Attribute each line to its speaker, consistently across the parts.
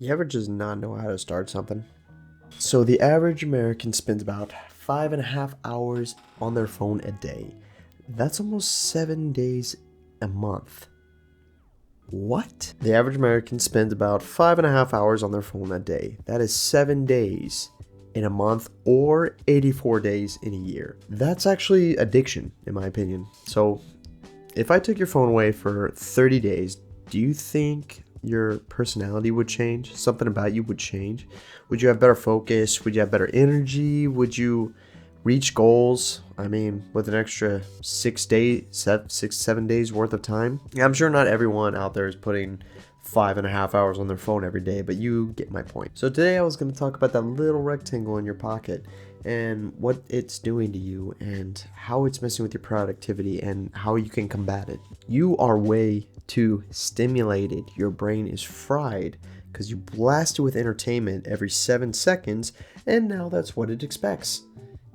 Speaker 1: You ever just not know how to start something? So the average American spends about 5.5 hours on their phone a day. That's almost 7 days a month. What? The average American spends about 5.5 hours on their phone a day. That is 7 days in a month or 84 days in a year. That's actually addiction, in my opinion. So if I took your phone away for 30 days, do you think your personality would change? Something about you would change? Would you have better focus? Would you have better energy? Would you reach goals? I mean, with an extra 7 days worth of time? Yeah, I'm sure not everyone out there is putting 5.5 hours on their phone every day, but you get my point. So today I was going to talk about that little rectangle in your pocket and what it's doing to you and how it's messing with your productivity and how you can combat it. You are way too stimulated. Your brain is fried because you blast it with entertainment every 7 seconds, and now that's what it expects.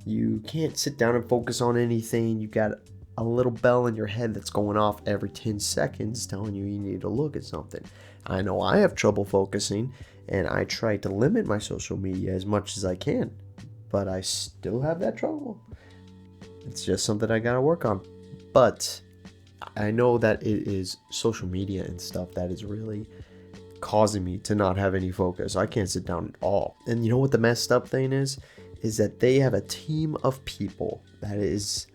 Speaker 1: You can't sit down and focus on anything. You got a little bell in your head that's going off every 10 seconds telling you need to look at something. I know I have trouble focusing, and I try to limit my social media as much as I can, but I still have that trouble. It's just something I gotta work on. But I know that it is social media and stuff that is really causing me to not have any focus. I can't sit down at all. And you know what the messed up thing is? Is that they have a team of people that is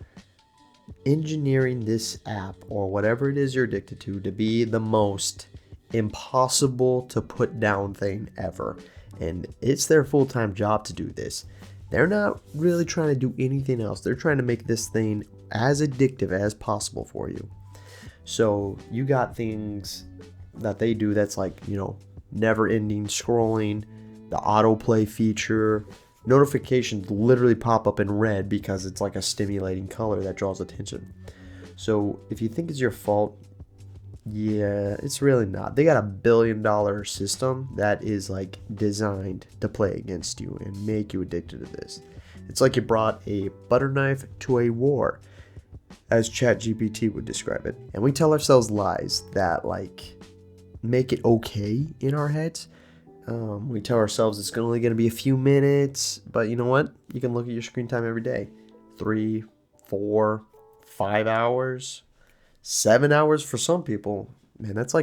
Speaker 1: engineering this app or whatever it is you're addicted to be the most impossible to put down thing ever. And it's their full-time job to do this. They're not really trying to do anything else. They're trying to make this thing as addictive as possible for you. So you got things that they do that's like, never-ending scrolling, the autoplay feature. Notifications literally pop up in red because it's like a stimulating color that draws attention. So if you think it's your fault, yeah, it's really not. They got $1 billion system that is like designed to play against you and make you addicted to this. It's like you brought a butter knife to a war, as ChatGPT would describe it. And we tell ourselves lies that like make it okay in our heads. We tell ourselves it's only going to be a few minutes, but you know what? You can look at your screen time every day. 3, 4, 5 hours, 7 hours for some people. Man, it's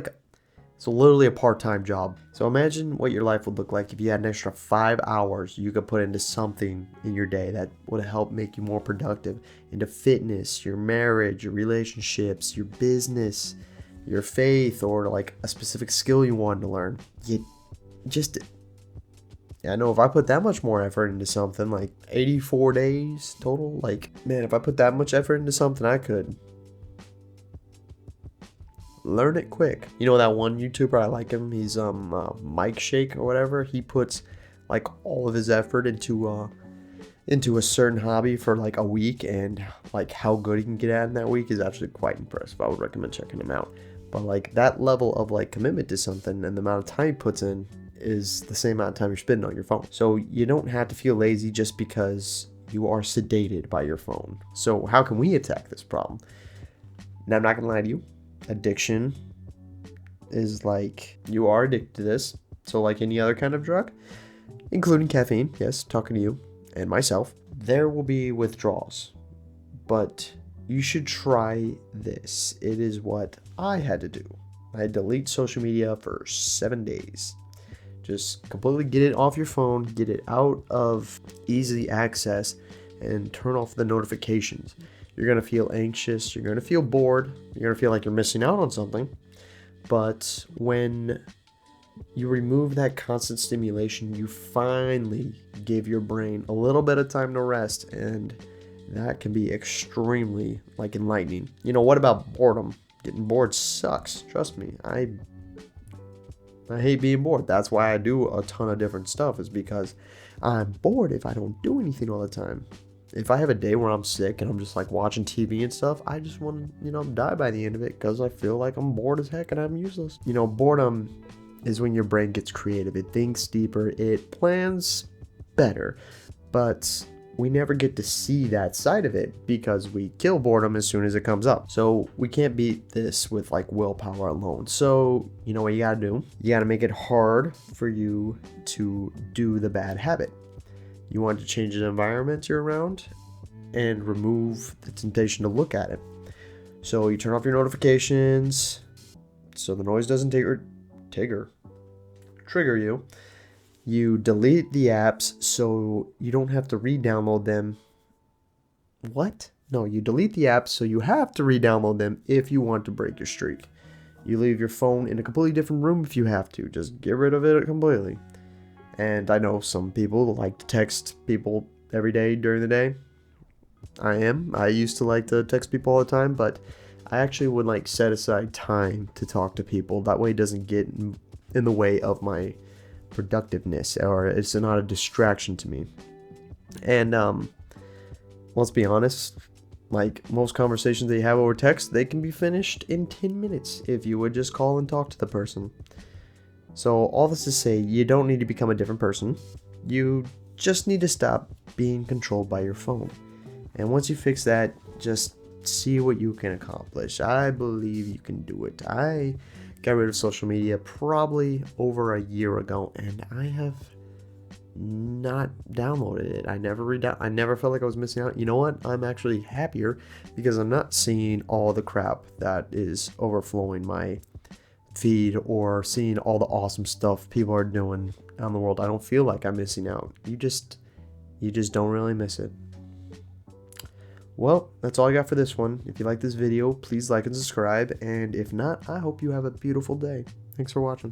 Speaker 1: literally a part-time job. So imagine what your life would look like if you had an extra 5 hours you could put into something in your day that would help make you more productive, into fitness, your marriage, your relationships, your business, your faith, or like a specific skill you wanted to learn. I know if I put that much more effort into something, like 84 days total, if I put that much effort into something, I could learn it quick. You know that one YouTuber, I like him, he's Mike Shake or whatever. He puts like all of his effort into a certain hobby for like a week, and like how good he can get at in that week is actually quite impressive. I would recommend checking him out. But like that level of like commitment to something and the amount of time he puts in is the same amount of time you're spending on your phone. So you don't have to feel lazy just because you are sedated by your phone. So how can we attack this problem? Now, I'm not gonna lie to you. Addiction is like, you are addicted to this. So like any other kind of drug, including caffeine, yes, talking to you and myself, there will be withdrawals. But you should try this. It is what I had to do. I had to delete social media for 7 days. Just completely get it off your phone, get it out of easy access, and turn off the notifications. You're going to feel anxious. You're going to feel bored. You're going to feel like you're missing out on something. But when you remove that constant stimulation, you finally give your brain a little bit of time to rest, and that can be extremely enlightening. What about boredom? Getting bored sucks. Trust me. I hate being bored. That's why I do a ton of different stuff, is because I'm bored if I don't do anything all the time. If I have a day where I'm sick and I'm just watching TV and stuff, I just want to, die by the end of it because I feel like I'm bored as heck and I'm useless. Boredom is when your brain gets creative. It thinks deeper. It plans better. But we never get to see that side of it because we kill boredom as soon as it comes up. So we can't beat this with like willpower alone. So you know what you gotta do? You gotta make it hard for you to do the bad habit. You want to change the environment you're around and remove the temptation to look at it. So you turn off your notifications so the noise doesn't trigger you. You delete the apps so you don't have to re-download them. What? No, you delete the apps so you have to re-download them if you want to break your streak. You leave your phone in a completely different room if you have to. Just get rid of it completely. And I know some people like to text people every day during the day. I used to like to text people all the time, but I actually would like set aside time to talk to people. That way it doesn't get in the way of my productiveness, or it's not a distraction to me. And let's be honest, like most conversations that you have over text, they can be finished in 10 minutes if you would just call and talk to the person. So all this to say, you don't need to become a different person. You just need to stop being controlled by your phone. And once you fix that, just see what you can accomplish. I believe you can do it. I got rid of social media probably over a year ago, and I have not downloaded it. I never felt like I was missing out. You know what? I'm actually happier because I'm not seeing all the crap that is overflowing my feed or seeing all the awesome stuff people are doing around the world. I don't feel like I'm missing out. You just don't really miss it. Well, that's all I got for this one. If you like this video, please like and subscribe, and if not, I hope you have a beautiful day. Thanks for watching.